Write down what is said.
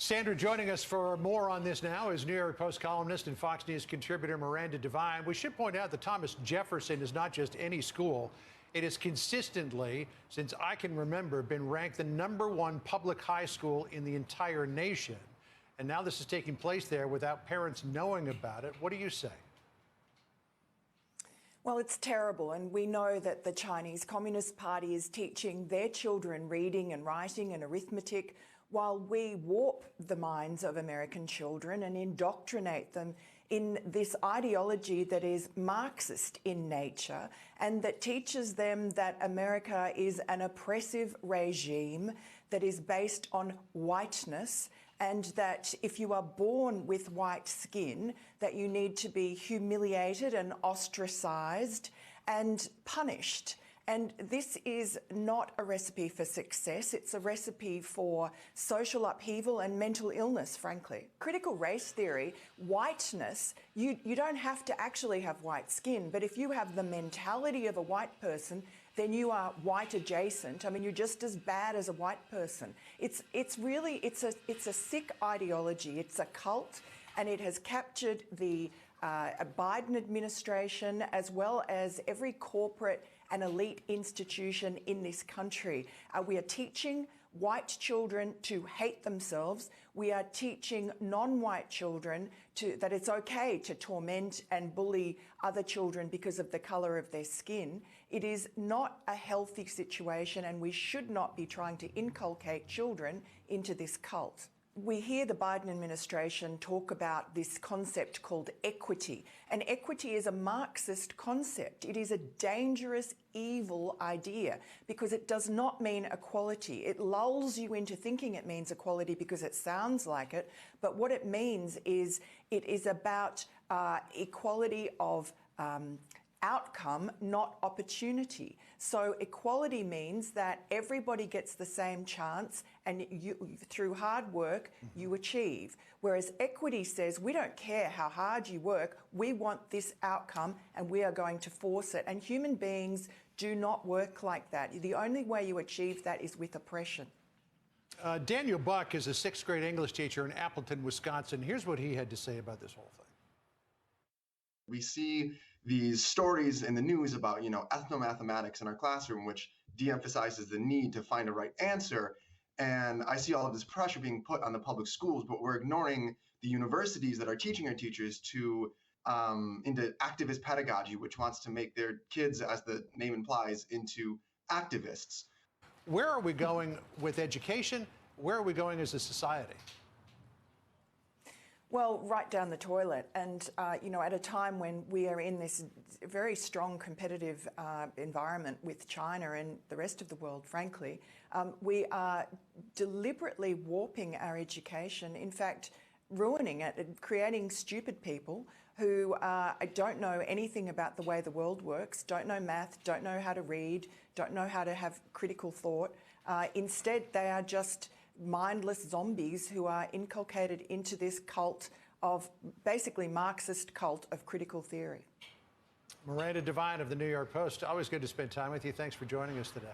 Sandra, joining us for more on this now is New York Post columnist and Fox News contributor Miranda Devine. We should point out that Thomas Jefferson is not just any school. It has consistently, since I can remember, been ranked the #1 public high school in the entire nation. And now this is taking place there without parents knowing about it. What do you say? Well, it's terrible, and we know that the Chinese Communist Party is teaching their children reading and writing and arithmetic while we warp the minds of American children and indoctrinate them in this ideology that is Marxist in nature and that teaches them that America is an oppressive regime that is based on whiteness, and that if you are born with white skin, that you need to be humiliated and ostracized and punished. And this is not a recipe for success. It's a recipe for social upheaval and mental illness, frankly. Critical race theory, whiteness, you don't have to actually have white skin, but if you have the mentality of a white person, then you are white adjacent. I mean, you're just as bad as a white person. It's a sick ideology. It's a cult, and it has captured the Biden administration as well as every corporate and elite institution in this country. We are teaching white children to hate themselves. We are teaching non-white children that it's okay to torment and bully other children because of the colour of their skin. It is not a healthy situation, and we should not be trying to inculcate children into this cult. We hear the Biden administration talk about this concept called equity, and equity is a Marxist concept. It is a dangerous, evil idea because it does not mean equality. It lulls you into thinking it means equality because it sounds like it, but what it means is it is about equality of outcome, not opportunity. So equality means that everybody gets the same chance, and through hard work you achieve. Whereas equity says we don't care how hard you work, we want this outcome and we are going to force it. And human beings do not work like that. The only way you achieve that is with oppression. Daniel Buck is a 6th grade English teacher in Appleton, Wisconsin. Here's what he had to say about this whole thing. We see these stories in the news about, ethnomathematics in our classroom, which de-emphasizes the need to find a right answer. And I see all of this pressure being put on the public schools, but we're ignoring the universities that are teaching our teachers into activist pedagogy, which wants to make their kids, as the name implies, into activists. Where are we going with education? Where are we going as a society? Well, right down the toilet. And, at a time when we are in this very strong competitive environment with China and the rest of the world, frankly, we are deliberately warping our education, in fact, ruining it and creating stupid people who don't know anything about the way the world works, don't know math, don't know how to read, don't know how to have critical thought. Instead, they are just mindless zombies who are inculcated into this cult of, basically Marxist cult of critical theory. Miranda Devine of the New York Post, always good to spend time with you. Thanks for joining us today.